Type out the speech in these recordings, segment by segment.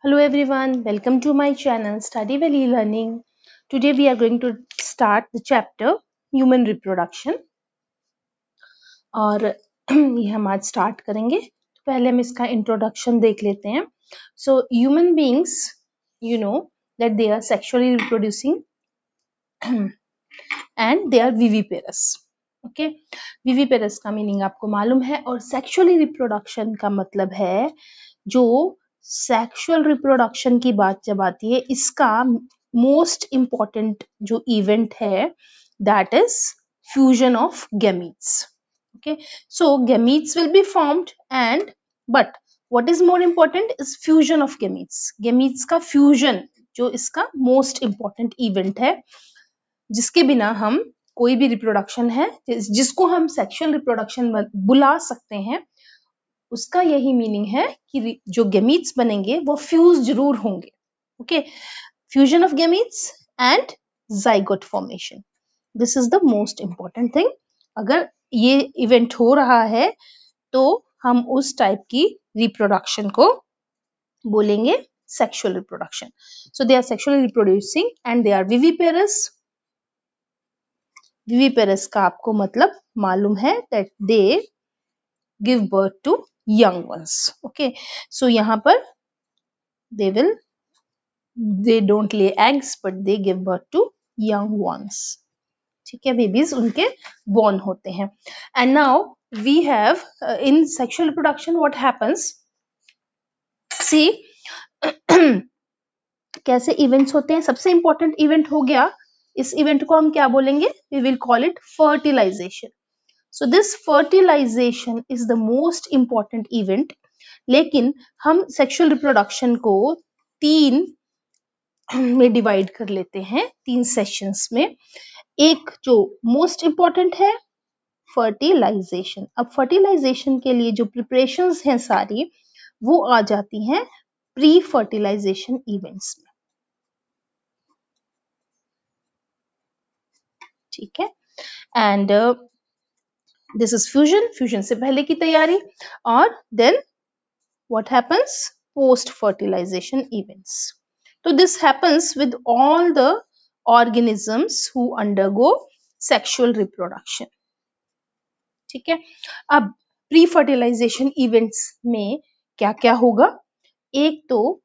Hello everyone, welcome to my channel Study Valley Learning. Today we are going to start the chapter Human Reproduction और ये हम आज start करेंगे. तो पहले हम इसका introduction देख लेते हैं. So human beings, you know that they are sexually reproducing and they are viviparous. Okay, viviparous का meaning आपको मालूम है और sexually reproduction का मतलब है जो सेक्सुअल रिप्रोडक्शन की बात जब आती है इसका मोस्ट इम्पॉर्टेंट जो इवेंट है that is fusion of gametes. Okay, so gametes will be formed and but what is more important is fusion of gametes. Gametes का फ्यूजन जो इसका मोस्ट इम्पॉर्टेंट इवेंट है जिसके बिना हम कोई भी रिप्रोडक्शन है जिसको हम सेक्सुअल रिप्रोडक्शन बुला सकते हैं उसका यही मीनिंग है कि जो गैमीट्स बनेंगे वो फ्यूज जरूर होंगे. Okay, fusion of gametes and zygote formation, this is the most important thing. अगर ये इवेंट हो रहा है तो हम उस टाइप की रिप्रोडक्शन को बोलेंगे sexual reproduction. So they are sexually reproducing and they are viviparous. Viviparous का आपको मतलब मालूम है that they give birth to young ones. Okay, so यहाँ पर they don't lay eggs but they give birth to young ones. ठीक है, babies उनके born होते हैं. And now we have in sexual reproduction what happens, see कैसे events होते हैं. सबसे इंपॉर्टेंट इवेंट हो गया, इस इवेंट को हम क्या बोलेंगे, we will call it fertilization. So this fertilization is the most important event. लेकिन हम सेक्सुअल रिप्रोडक्शन को 3 में डिवाइड कर लेते हैं, 3 सेशंस में. एक जो मोस्ट इम्पॉर्टेंट है फर्टिलाइजेशन. अब फर्टिलाइजेशन के लिए जो प्रिपरेशंस हैं सारी वो आ जाती हैं प्री फर्टिलाइजेशन इवेंट्स में. ठीक है, and this is fusion. Fusion से पहले की तैयारी. और then what happens post fertilization events. So this happens with all the organisms who undergo sexual reproduction. ठीक है, अब प्री फर्टिलाइजेशन इवेंट्स में क्या क्या होगा. एक तो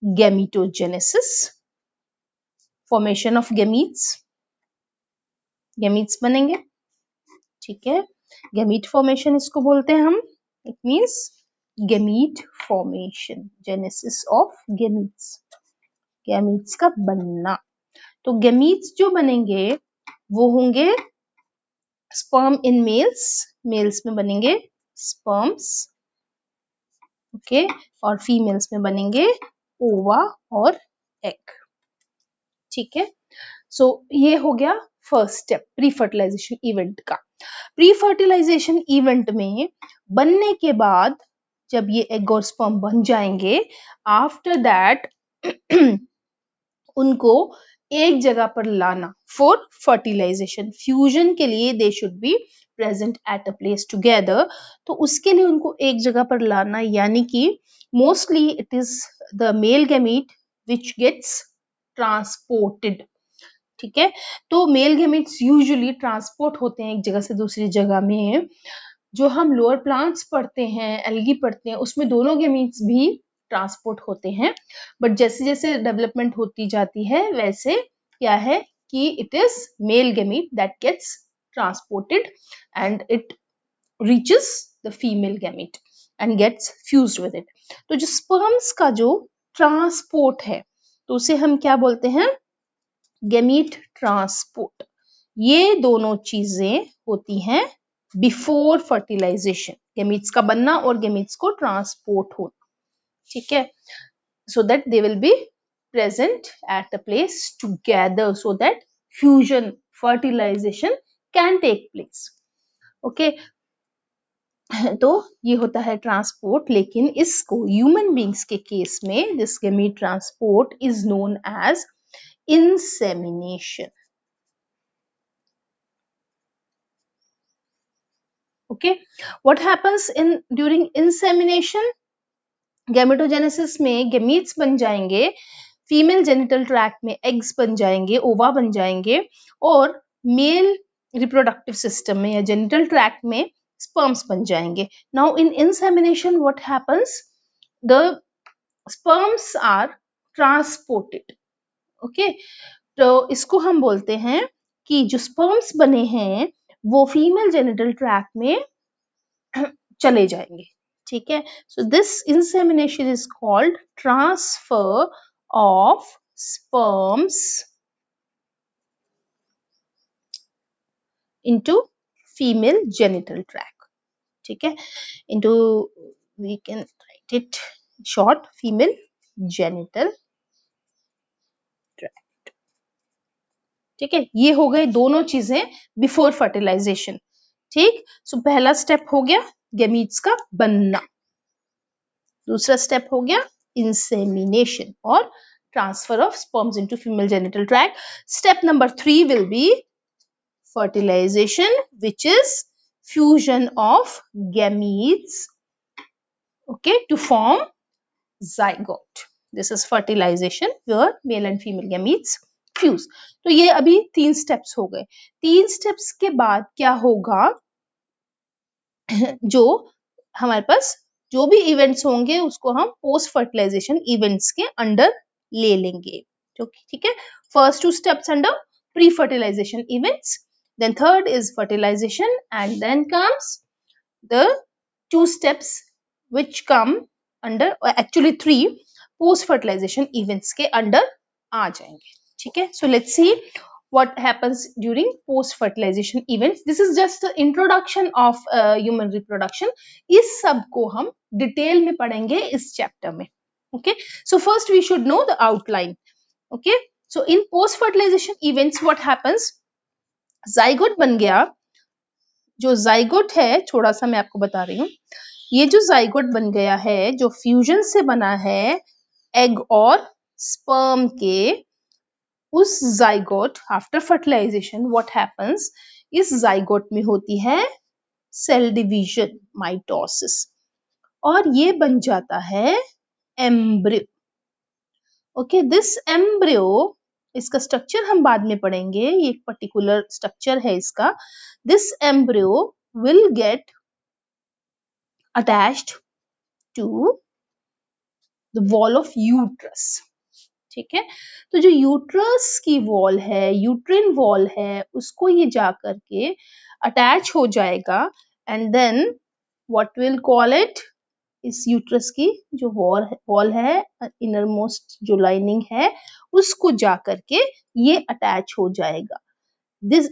गैमीटोजेनेसिस, फॉर्मेशन ऑफ गैमीट्स. गैमीट्स बनेंगे. ठीक है, गैमीट फॉर्मेशन इसको बोलते हैं हम. It means gamete formation, genesis of gametes, gametes का बनना. तो गैमीट्स जो बनेंगे वो होंगे स्पर्म इन मेल्स. मेल्स में बनेंगे स्पर्म्स. ओके, और फीमेल्स में बनेंगे ओवा और एग. ठीक है, सो ये हो गया first step pre fertilisation event का. प्री फर्टिलाइजेशन इवेंट में बनने के बाद जब ये एग और स्पर्म बन जाएंगे, आफ्टर दैट उनको एक जगह पर लाना फॉर फर्टिलाइजेशन. फ्यूजन के लिए they should be present at a place together. तो उसके लिए उनको एक जगह पर लाना, यानी कि mostly it is the male gamete which gets transported. ठीक है, तो मेल गैमीट्स यूजुअली ट्रांसपोर्ट होते हैं एक जगह से दूसरी जगह में. जो हम लोअर प्लांट्स पढ़ते हैं, एल्गी पढ़ते हैं, उसमें दोनों गैमीट्स भी ट्रांसपोर्ट होते हैं. बट जैसे जैसे डेवलपमेंट होती जाती है वैसे क्या है कि it is male gamete that gets transported and it reaches the female gamete and gets fused with it. तो जो स्पर्म्स का जो ट्रांसपोर्ट है तो उसे हम क्या बोलते हैं, गैमीट ट्रांसपोर्ट. ये दोनों चीजें होती हैं बिफोर फर्टिलाइजेशन, गैमीट्स का बनना और गैमीट्स को ट्रांसपोर्ट होना. ठीक है, so that they will be present at a place together so that fusion fertilization can take place. okay, तो ये होता है ट्रांसपोर्ट. लेकिन इसको ह्यूमन बींग्स के केस में this gamete transport is known as insemination. Okay, what happens in during insemination? Gametogenesis में gametes बन जाएंगे, फीमेल जेनिटल ट्रैक्ट में एग्स बन जाएंगे, ओवा बन जाएंगे, और मेल रिप्रोडक्टिव सिस्टम में या जेनिटल ट्रैक्ट में स्पर्म्स बन जाएंगे. Now in insemination what happens, the sperms are transported. Okay, तो इसको हम बोलते हैं कि जो स्पर्म्स बने हैं वो फीमेल जेनिटल ट्रैक्ट में चले जाएंगे. ठीक है, so this insemination is called transfer of sperms into female genital tract. ठीक है, into, we can write it short, female genital tract. ठीक है, ये हो गए दोनों चीजें बिफोर फर्टिलाइजेशन. ठीक, सो पहला स्टेप हो गया गेमीट्स का बनना, दूसरा स्टेप हो गया इंसेमिनेशन और transfer of sperms into female genital tract. Step number 3 will be fertilization, which is fusion of gametes, okay, to form zygote. This is fertilization where male and female gametes fuse. तो ये अभी 3 steps हो गए. 3 steps के बाद क्या होगा, जो हमारे पास जो भी इवेंट्स होंगे उसको हम पोस्ट फर्टिलाइजेशन इवेंट्स के अंडर ले लेंगे. ठीक है, first 2 steps under pre fertilisation events, then third is fertilization, and then comes the 2 steps which come under, actually 3 post fertilization events के अंडर आ जाएंगे. ठीक है, so let's see what happens during post fertilization events. This is just the introduction of human reproduction. इस सब को हम detail में पढ़ेंगे इस चैप्टर में. okay, so first we should know the outline. okay, so in post fertilization events what happens, zygote बन गया. जो जाइगोट है, थोड़ा सा मैं आपको बता रही हूँ, ये जो जाइगोट बन गया है जो फ्यूजन से बना है एग और स्पर्म के, उस zygote after fertilisation what happens, इस जाइगोट में होती है सेल डिवीजन, माइटोसिस, और ये बन जाता है एम्ब्रियो. ओके, दिस एम्ब्रियो, इसका स्ट्रक्चर हम बाद में पढ़ेंगे, ये एक पर्टिकुलर स्ट्रक्चर है इसका. This embryo will get attached to the wall of uterus. ठीक है, तो जो यूट्रस की वॉल है, यूट्रिन वॉल है, उसको ये जा करके अटैच हो जाएगा. And then what will call it, इस यूट्रस की जो वॉल है, इनर मोस्ट जो लाइनिंग है, उसको जा करके ये अटैच हो जाएगा.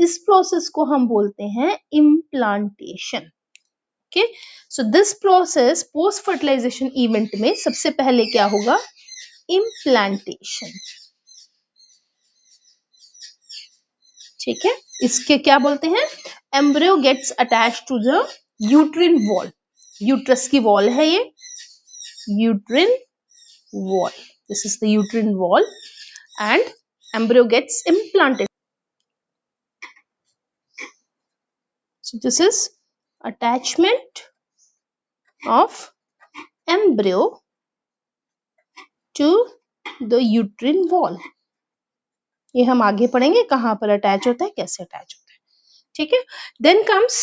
इस प्रोसेस को हम बोलते हैं implantation. Okay, so this process post fertilisation event में सबसे पहले क्या होगा, इम्प्लांटेशन. ठीक है, इसके क्या बोलते हैं, embryo gets attached to the uterine wall. Uterus की वॉल है ये, uterine wall. This is the uterine wall, and embryo gets implanted. So this is attachment of embryo to the uterine wall. ये हम आगे पढ़ेंगे कहाँ पर अटैच होता है, कैसे अटैच होता है. ठीक है, then comes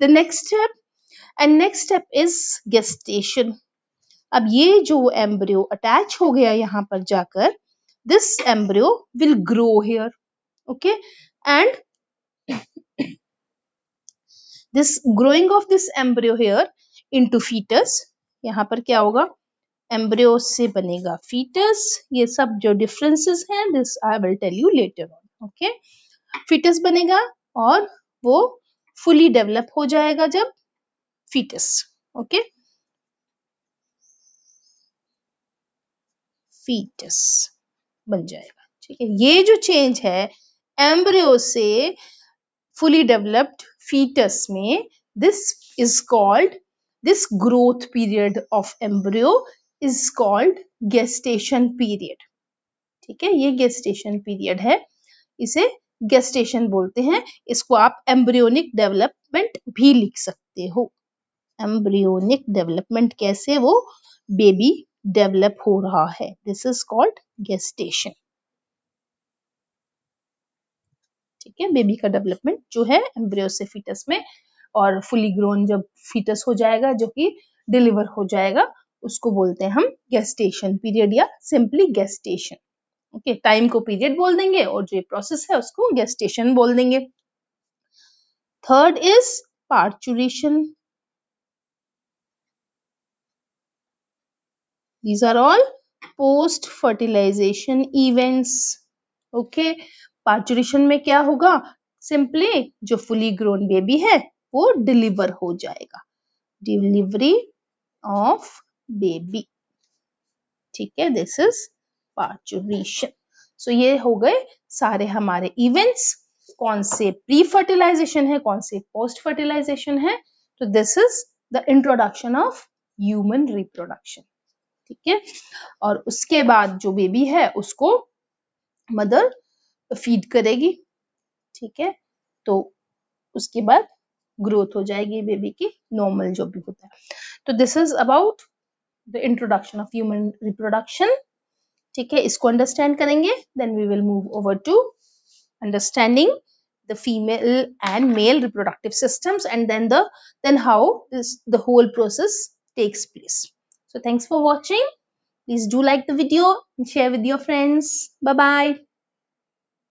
the next step, and next step is gestation. अब ये जो एम्ब्रियो अटैच हो गया यहाँ पर जाकर, this embryo will grow here. okay, and this growing of this embryo here into fetus, यहाँ पर क्या होगा, एम्ब्रियो से बनेगा fetus. ये सब जो differences हैं, this I will tell you later on. okay, fetus बनेगा और वो fully develop हो जाएगा जब fetus. okay, fetus बन जाएगा. ठीक है, ये जो चेंज है एम्ब्रियो से fully developed fetus में, this is called, this growth period of embryo is called gestation period. ठीक है, ये gestation period है, इसे gestation बोलते हैं. इसको आप embryonic development भी लिख सकते हो. embryonic development कैसे वो बेबी डेवलप हो रहा है, दिस इज कॉल्ड गेस्टेशन। ठीक है, बेबी का डेवलपमेंट जो है एम्ब्रियो से फीटस में, और फुली ग्रोन जब फीटस हो जाएगा जो कि डिलीवर हो जाएगा, उसको बोलते हैं हम गेस्टेशन पीरियड या सिंपली गेस्टेशन। ओके, टाइम को पीरियड बोल देंगे और जो प्रोसेस है उसको गेस्टेशन बोल देंगे। Third is parturition. These are all post fertilization events. Okay, parturition में क्या होगा, सिंपली जो फुली ग्रोन बेबी है वो डिलीवर हो जाएगा, डिलीवरी ऑफ बेबी। ठीक है, दिस इज पार्चुरेशन। सो ये हो गए सारे हमारे इवेंट्स, कौन से प्री फर्टिलाइजेशन है, कौन से पोस्ट फर्टिलाइजेशन है। तो this is the introduction of human reproduction. ठीक है, और उसके बाद जो बेबी है उसको मदर फीड करेगी। ठीक है, तो उसके बाद ग्रोथ हो जाएगी बेबी की, नॉर्मल जो भी होता है। तो this is about the introduction of human reproduction. ठीक है, इसको अंडरस्टैंड करेंगे, then we will move over to understanding the female and male reproductive systems, and then how the whole process takes place. So thanks for watching. Please do like the video and share with your friends. Bye bye.